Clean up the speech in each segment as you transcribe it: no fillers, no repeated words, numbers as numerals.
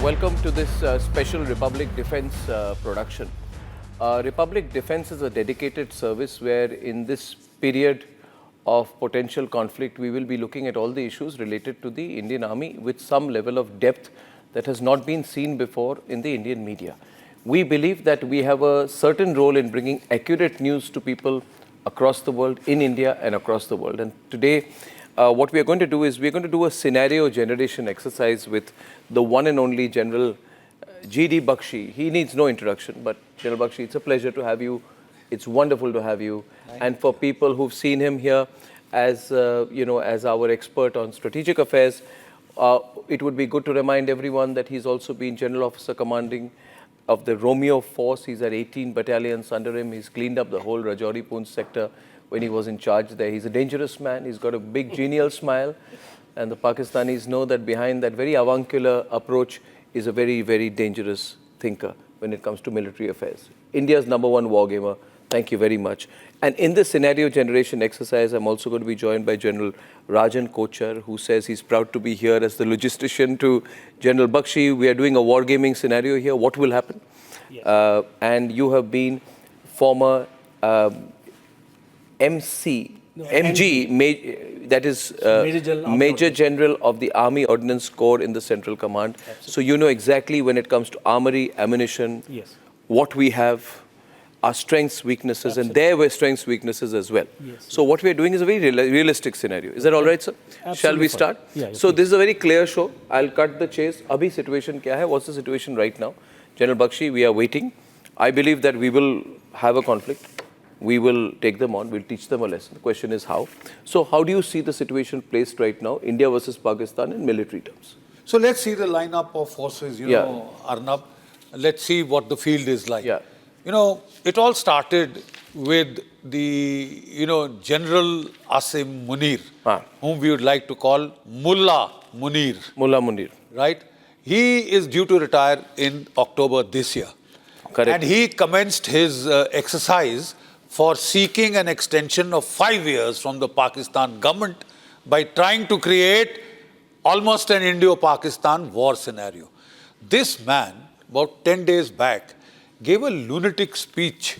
Welcome to this special Republic Defence production. Republic Defence is a dedicated service where in this period of potential conflict, we will be looking at all the issues related to the Indian Army with some level of depth that has not been seen before in the Indian media. We believe that we have a certain role in bringing accurate news to people across the world, in India and across the world. And today, what we are going to do is we are going to do a scenario generation exercise with the one and only General G.D. Bakshi. He needs no introduction, but General Bakshi, it's a pleasure to have you. It's wonderful to have you. And for people who've seen him here as, as our expert on strategic affairs, it would be good to remind everyone that he's also been General Officer Commanding of the Romeo Force. He's had 18 battalions under him. He's cleaned up the whole Rajouri Poonch sector when he was in charge there. He's a dangerous man. He's got a big genial smile. And the Pakistanis know that behind that very avuncular approach is a very, very dangerous thinker when it comes to military affairs. India's #1 war gamer. Thank you very much. And in this scenario generation exercise, I'm also going to be joined by General Rajan Kochhar, who says he's proud to be here as the logistician to General Bakshi. We are doing a wargaming scenario here. What will happen? Yes. And you have been former that is Major General of the Army Ordnance Corps in the Central Command. Absolutely. So you know exactly when it comes to armory, ammunition, yes, what we have, our strengths, weaknesses, absolutely, and there were strengths, weaknesses as well. Yes. So what we are doing is a very realistic scenario. Is that all right, sir? Absolutely. Shall we start? Yeah, so this is a very clear show. I'll cut the chase. Abhi situation kya hai? What's the situation right now? General Bakshi, we are waiting. I believe that we will have a conflict. We will take them on, we'll teach them a lesson. The question is how. So how do you see the situation placed right now, India versus Pakistan in military terms? So let's see the lineup of forces, Arnab. Let's see what the field is like. Yeah. It all started with the, General Asim Munir, whom we would like to call Mullah Munir. Mullah Munir. Right? He is due to retire in October this year. Correct. And he commenced his exercise for seeking an extension of 5 years from the Pakistan government by trying to create almost an Indo-Pakistan war scenario. This man, about 10 days back, gave a lunatic speech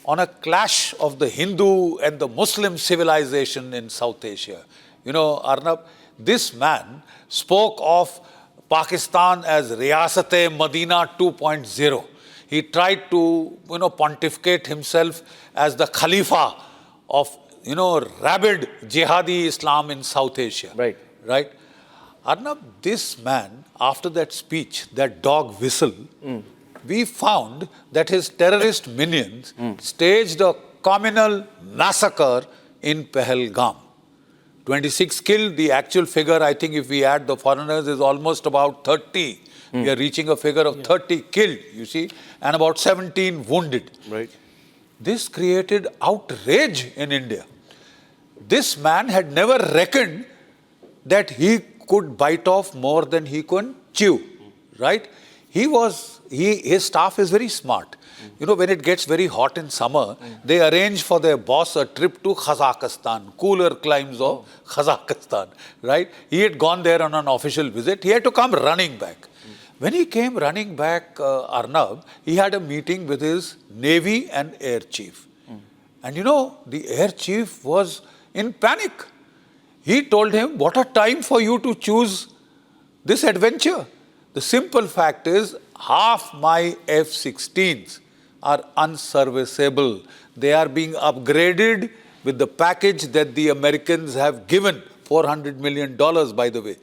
on a clash of the Hindu and the Muslim civilization in South Asia. Arnab, this man spoke of Pakistan as Riyasat-e Madina 2.0. He tried to, pontificate himself as the Khalifa of, rabid jihadi Islam in South Asia. Right. Right? Arnab, this man, after that speech, that dog whistle, we found that his terrorist minions staged a communal massacre in Pahalgam. 26 killed. The actual figure, I think if we add the foreigners, is almost about 30. We are reaching a figure of 30 killed, you see, and about 17 wounded. Right. This created outrage in India. This man had never reckoned that he could bite off more than he could chew, right? His staff is very smart. When it gets very hot in summer, they arrange for their boss a trip to Kazakhstan, cooler climes of Kazakhstan, right? He had gone there on an official visit. He had to come running back. When he came running back, Arnab, he had a meeting with his Navy and Air Chief. And the Air Chief was in panic. He told him, what a time for you to choose this adventure. The simple fact is, half my F-16s are unserviceable. They are being upgraded with the package that the Americans have given, $400 million, by the way,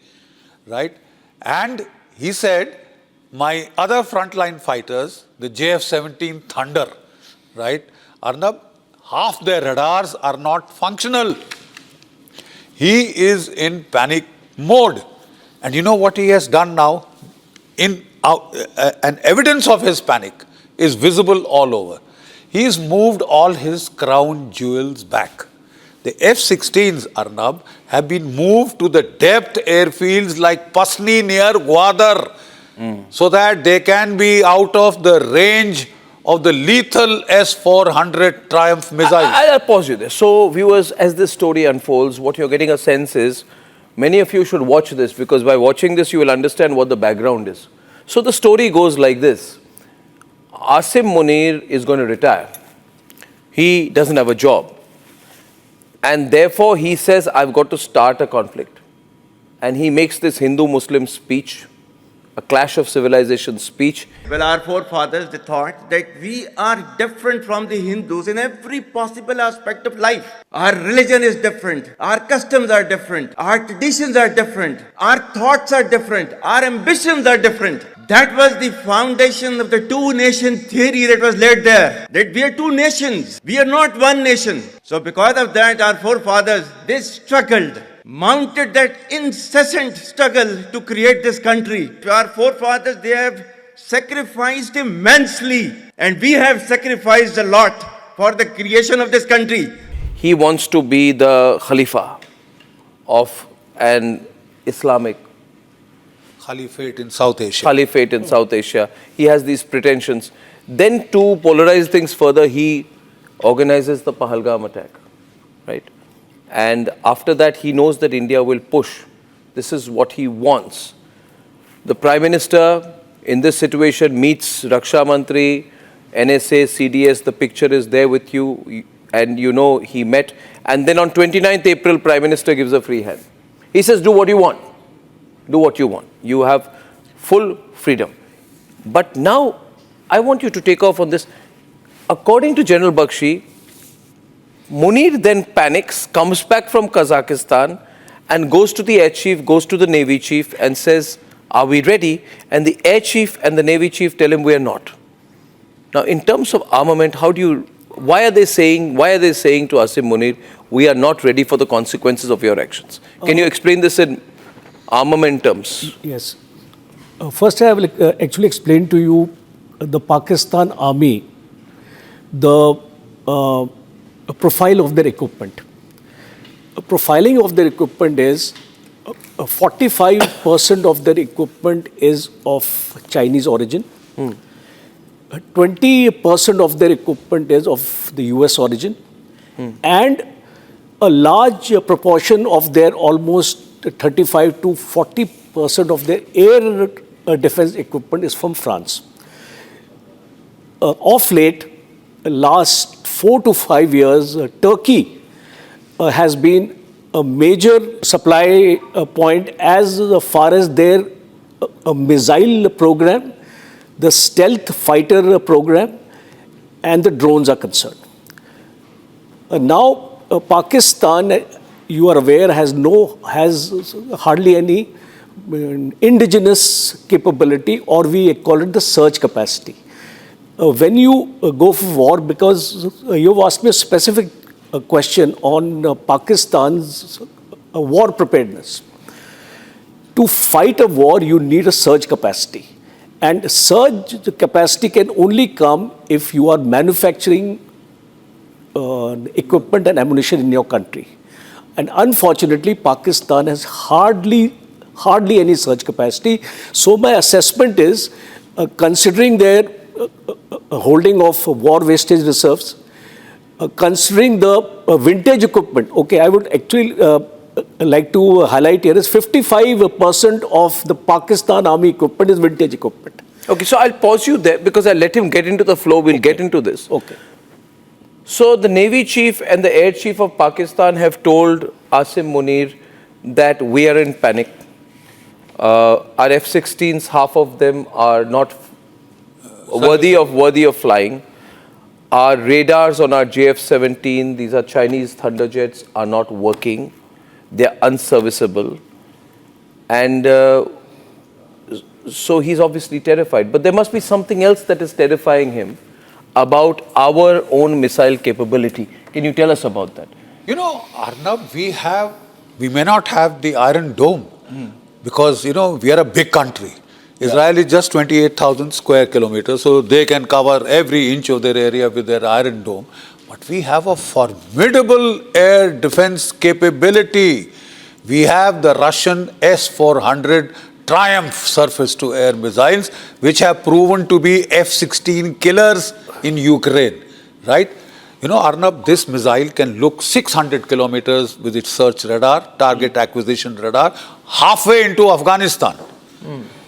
right? And he said, my other frontline fighters, the JF-17 Thunder, right, Arnab, half their radars are not functional. He is in panic mode. And you know what he has done now? And evidence of his panic is visible all over. He's moved all his crown jewels back. The F-16s, Arnab, have been moved to the depth airfields like Pasni near Gwadar, so that they can be out of the range of the lethal S-400 Triumph missiles. I'll pause you there. So, viewers, as this story unfolds, what you're getting a sense is, many of you should watch this, because by watching this, you will understand what the background is. So the story goes like this. Asim Munir is going to retire. He doesn't have a job. And therefore he says, I've got to start a conflict. And he makes this Hindu-Muslim speech, a clash of civilization speech. Well, our forefathers, they thought that we are different from the Hindus in every possible aspect of life. Our religion is different. Our customs are different. Our traditions are different. Our thoughts are different. Our ambitions are different. That was the foundation of the two-nation theory that was laid there. That we are two nations. We are not one nation. So because of that, our forefathers, they struggled, mounted that incessant struggle to create this country. Our forefathers, they have sacrificed immensely, and we have sacrificed a lot for the creation of this country. He wants to be the Khalifa of an Islamic Caliphate in South Asia. Caliphate in South Asia. He has these pretensions. Then to polarize things further, he organizes the Pahalgam attack, right? And after that, he knows that India will push. This is what he wants. The Prime Minister in this situation meets Raksha Mantri, NSA, CDS, the picture is there with you, and you know he met. And then on 29th April, Prime Minister gives a free hand. He says, do what you want. Do what you want. You have full freedom. But now, I want you to take off on this. According to General Bakshi, Munir then panics, comes back from Kazakhstan and goes to the air chief, goes to the navy chief and says, are we ready? And the air chief and the navy chief tell him we are not. Now, in terms of armament, why are they saying to Asim Munir, we are not ready for the consequences of your actions? Can you explain this in armament terms? Yes. First, I will actually explain to you the Pakistan Army, the profile of their equipment. Profiling of their equipment is 45% of their equipment is of Chinese origin. 20% of their equipment is of the US origin. And a large proportion of their almost 35 to 40% of their air defense equipment is from France. Of late, last 4 to 5 years, Turkey has been a major supply point as far as their missile program, the stealth fighter program, and the drones are concerned. Now, Pakistan, you are aware, has hardly any indigenous capability, or we call it the surge capacity. When you go for war, because you've asked me a specific question on Pakistan's war preparedness. To fight a war, you need a surge capacity. And surge capacity can only come if you are manufacturing equipment and ammunition in your country. And unfortunately, Pakistan has hardly any surge capacity. So my assessment is, considering their holding of war wastage reserves, considering the vintage equipment, okay, I would actually like to highlight here is 55% of the Pakistan Army equipment is vintage equipment. Okay, so I'll pause you there because I'll let him get into the flow. We'll get into this. Okay. So the Navy Chief and the Air Chief of Pakistan have told Asim Munir that we are in panic. Our F-16s, half of them are not worthy of flying. Our radars on our JF-17, these are Chinese Thunderjets, are not working. They're unserviceable. And so he's obviously terrified. But there must be something else that is terrifying him about our own missile capability. Can you tell us about that? You know, Arnab, we may not have the Iron Dome because, you know, we are a big country. Israel is just 28,000 square kilometers, so they can cover every inch of their area with their Iron Dome. But we have a formidable air defense capability. We have the Russian S-400 Triumph surface-to-air missiles, which have proven to be F-16 killers in Ukraine, right? You know, Arnab, this missile can look 600 kilometers with its search radar, target acquisition radar, halfway into Afghanistan.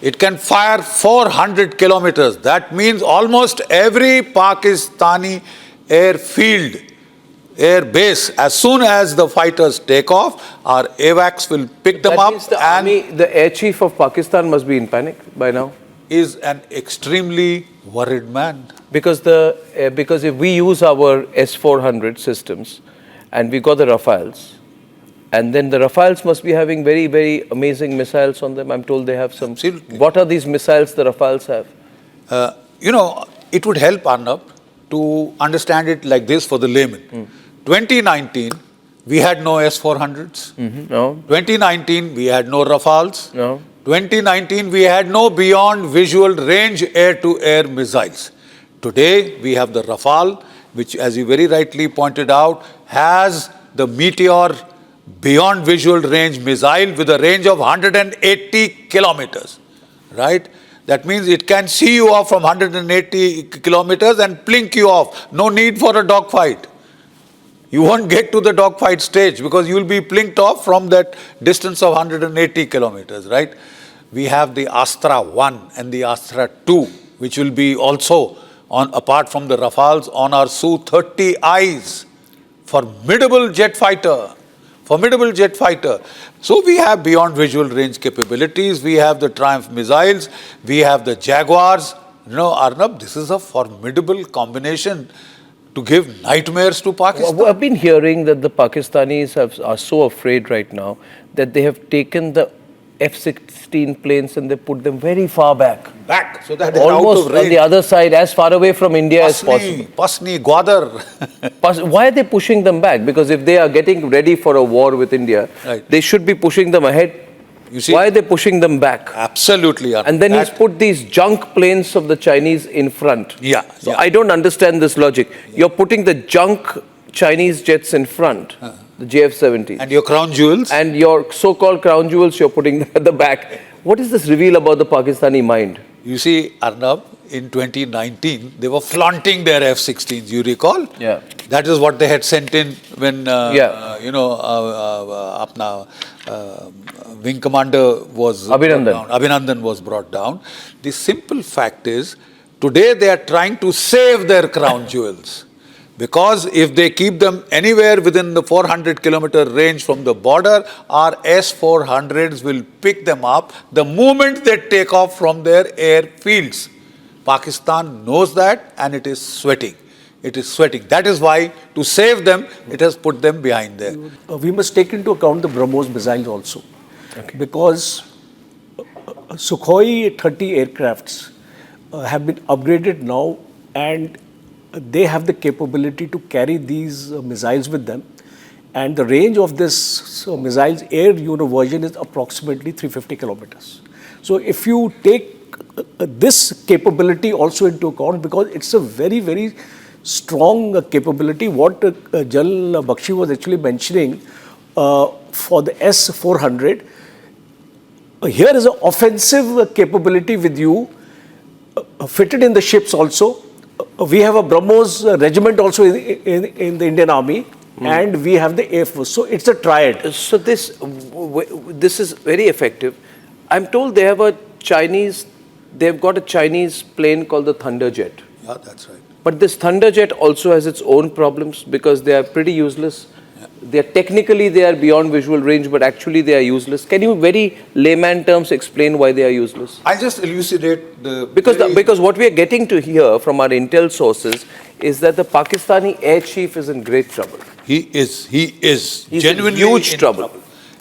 It can fire 400 kilometers. That means almost every Pakistani airfield, air base, as soon as the fighters take off, our AWACS will pick them That up, means the and army, the air chief of Pakistan must be in panic by now. is an extremely worried man. Because because if we use our S-400 systems and we got the Rafales, and then the Rafales must be having very, very amazing missiles on them. I'm told they have some. Absolutely. What are these missiles the Rafales have? It would help Arnab to understand it like this for the layman. 2019, we had no S-400s. No. 2019, we had no Rafales. No. 2019, we had no beyond visual range air-to-air missiles. Today, we have the Rafale, which, as you very rightly pointed out, has the Meteor beyond visual range missile with a range of 180 kilometers, right? That means it can see you off from 180 kilometers and plink you off. No need for a dogfight. You won't get to the dogfight stage because you will be plinked off from that distance of 180 kilometers, right? We have the Astra 1 and the Astra 2, which will be also, apart from the Rafales, on our Su-30Is. Formidable jet fighter. Formidable jet fighter. So we have beyond visual range capabilities. We have the Triumph missiles. We have the Jaguars. Arnab, this is a formidable combination to give nightmares to Pakistan. I've been hearing that the Pakistanis are so afraid right now that they have taken the F-16 planes and they put them very far back. So that they're out Almost of range. on the other side, as far away from India as possible. Pasni, Gwadar. Why are they pushing them back? Because if they are getting ready for a war with India, Right. they should be pushing them ahead. You see, Why are they pushing them back? absolutely. Arnab. And then he's That- put these junk planes of the Chinese in front. Yeah, So yeah. I don't understand this logic. You're putting the junk Chinese jets in front, the JF-70s. And your crown jewels? And your so-called crown jewels you're putting at the back. What does this reveal about the Pakistani mind? You see, Arnab, in 2019, they were flaunting their F-16s, you recall? Yeah. That is what they had sent in when, apna wing commander was Abhinandan. brought down. Abhinandan was brought down. The simple fact is, today they are trying to save their crown jewels. Because if they keep them anywhere within the 400-kilometer range from the border, our S-400s will pick them up the moment they take off from their airfields. Pakistan knows that and it is sweating. It is sweating. That is why, to save them, it has put them behind there. We must take into account the BrahMos missiles also. Because Sukhoi 30 aircrafts have been upgraded now, and they have the capability to carry these missiles with them. And the range of this missiles air version is approximately 350 kilometers. So if you take this capability also into account, because it's a very, very strong capability, what General Bakshi was actually mentioning for the S-400, here is an offensive capability with you, fitted in the ships also. We have a BrahMos regiment also in the Indian Army, and we have the Air Force. So it's a triad. So this is very effective. I'm told they've got a Chinese plane called the Thunderjet. Yeah, that's right. But this Thunderjet also has its own problems because they are pretty useless. They are beyond visual range, but actually they are useless. Can you, very layman terms, explain why they are useless? I'll just elucidate the... Because what we are getting to hear from our intel sources is that the Pakistani air chief is in great trouble. He is He's genuinely in huge in trouble.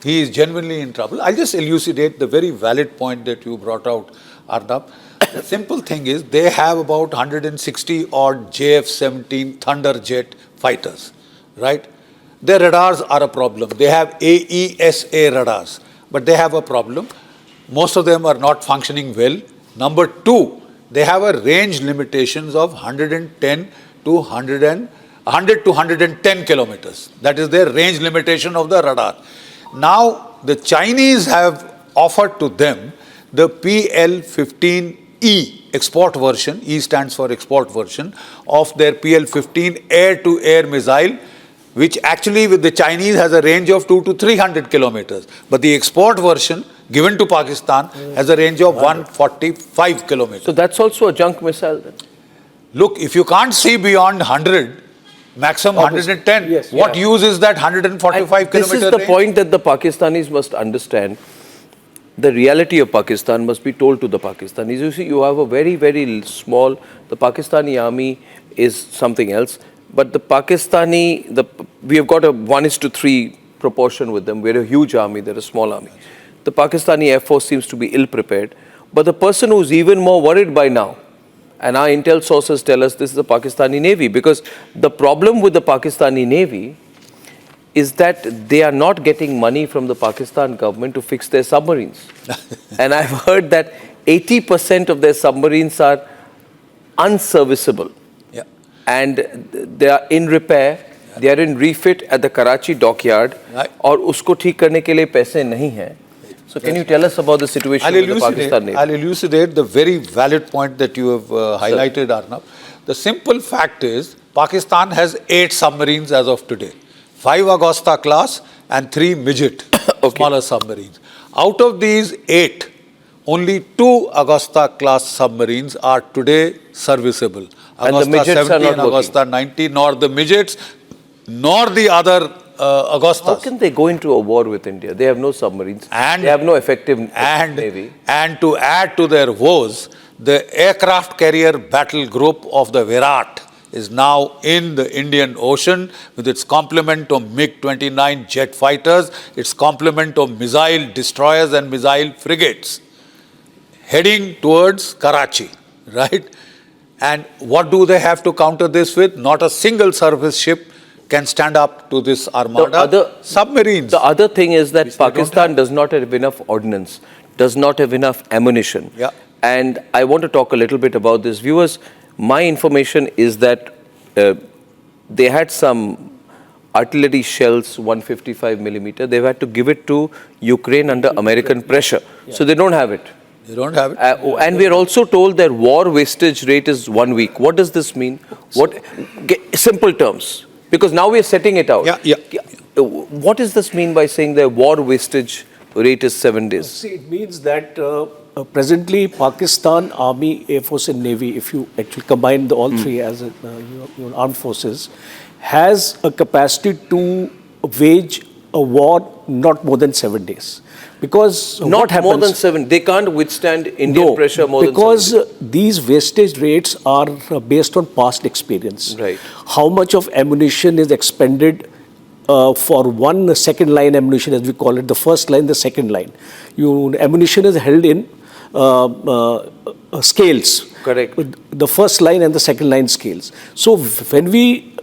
He is genuinely in trouble. I'll just elucidate the very valid point that you brought out, Arnab. The simple thing is, they have about 160 odd JF-17 Thunderjet fighters, right? Their radars are a problem. They have AESA radars, but they have a problem. Most of them are not functioning well. Number two, they have a range limitations of 100 to 110 kilometers. That is their range limitation of the radar. Now, the Chinese have offered to them the PL-15E export version. E stands for export version of their PL-15 air-to-air missile, which actually with the Chinese has a range of 200 to 300 kilometers. But the export version given to Pakistan has a range of 145 kilometers. So that's also a junk missile then? Look, if you can't see beyond 100, maximum 110, Yes. what use is that 145 This kilometer is the range? point that the Pakistanis must understand. The reality of Pakistan must be told to the Pakistanis. You see, you have a very, very small, the Pakistani army is something else, but we have got a 1:3 proportion with them. We're a huge army, they're a small army. The Pakistani Air Force seems to be ill prepared, but the person who's even more worried by now, and our intel sources tell us this is the Pakistani Navy, because the problem with the Pakistani Navy is that they are not getting money from the Pakistan government to fix their submarines. And I've heard that 80% of their submarines are unserviceable. Yeah. And they are in repair, they are in refit at the Karachi dockyard, Right. और उसको ठीक करने के लिए पैसे नहीं हैं. So can you tell us about the situation with the Pakistan Navy? I'll elucidate the very valid point that you have highlighted, Arnab. The simple fact is, Pakistan has 8 submarines as of today. 5 Augusta class and 3 midget, smaller submarines. Out of these 8, only 2 Augusta class submarines are today serviceable. And the Augusta midgets are 70 not and Augusta 90, nor the midgets, nor the other Augustas. How can they go into a war with India? They have no submarines. And- they have no effective navy. And to add to their woes, the aircraft carrier battle group of the Virat is now in the Indian Ocean with its complement of MiG-29 jet fighters, its complement of missile destroyers and missile frigates, heading towards Karachi, right? And what do they have to counter this with? Not a single service ship can stand up to this armada. Submarines. The other thing is that Pakistan does not have enough ordnance, does not have enough ammunition. Yeah. And I want to talk a little bit about this. Viewers, my information is that they had some artillery shells, 155 millimeter. They've had to give it to Ukraine under American pressure. So they don't have it. They don't have it. And we are also told that war wastage rate is 1 week. What does this mean? Simple terms, because now we are setting it out. Yeah. What does this mean by saying the war wastage rate is 7 days? See, it means that presently Pakistan Army, Air Force and Navy, if you actually combine all three as armed forces, has a capacity to wage a war not more than 7 days. Because Not what happens, more than 7. They can't withstand Indian pressure more than 7 days. because these wastage rates are based on past experience. Right. How much of ammunition is expended for one second line ammunition, as we call it, the first line, the second line. Ammunition is held in scales. Correct. The first line and the second line scales. So when we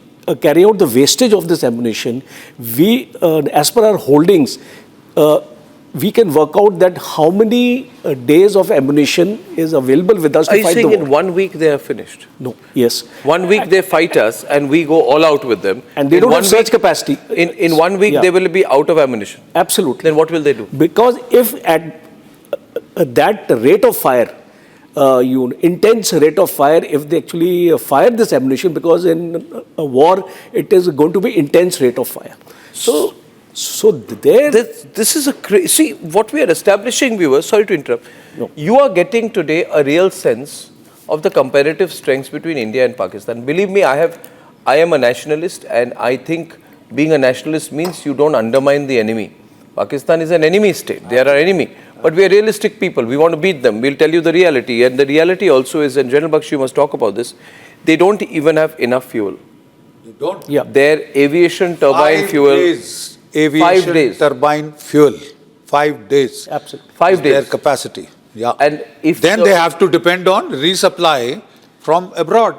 carry out the wastage of this ammunition, we, as per our holdings, we can work out that how many days of ammunition is available with us Are to you fight the saying war. in 1 week they are finished? No. Yes. 1 week they fight us and we go all out with them. And they In don't one have such week- capacity. In 1 week Yeah. they will be out of ammunition. Absolutely. Then what will they do? Because if at that rate of fire, intense rate of fire, if they actually fire this ammunition, because in a war it is going to be intense rate of fire. So there, This is see what we are establishing, viewers. Sorry to interrupt. No. You are getting today a real sense of the comparative strengths between India and Pakistan. Believe me, I am a nationalist, and I think being a nationalist means you don't undermine the enemy. Pakistan is an enemy state. They are our enemy. But we are realistic people. We want to beat them. We'll tell you the reality. And the reality also is, and General Bakshi, you must talk about this, they don't even have enough fuel. They don't. yeah. Their aviation turbine 5 fuel. days. Aviation 5 days. turbine fuel. 5 days. Absolutely. 5 is their days. capacity. Yeah. And if then the- they have to depend on resupply from abroad.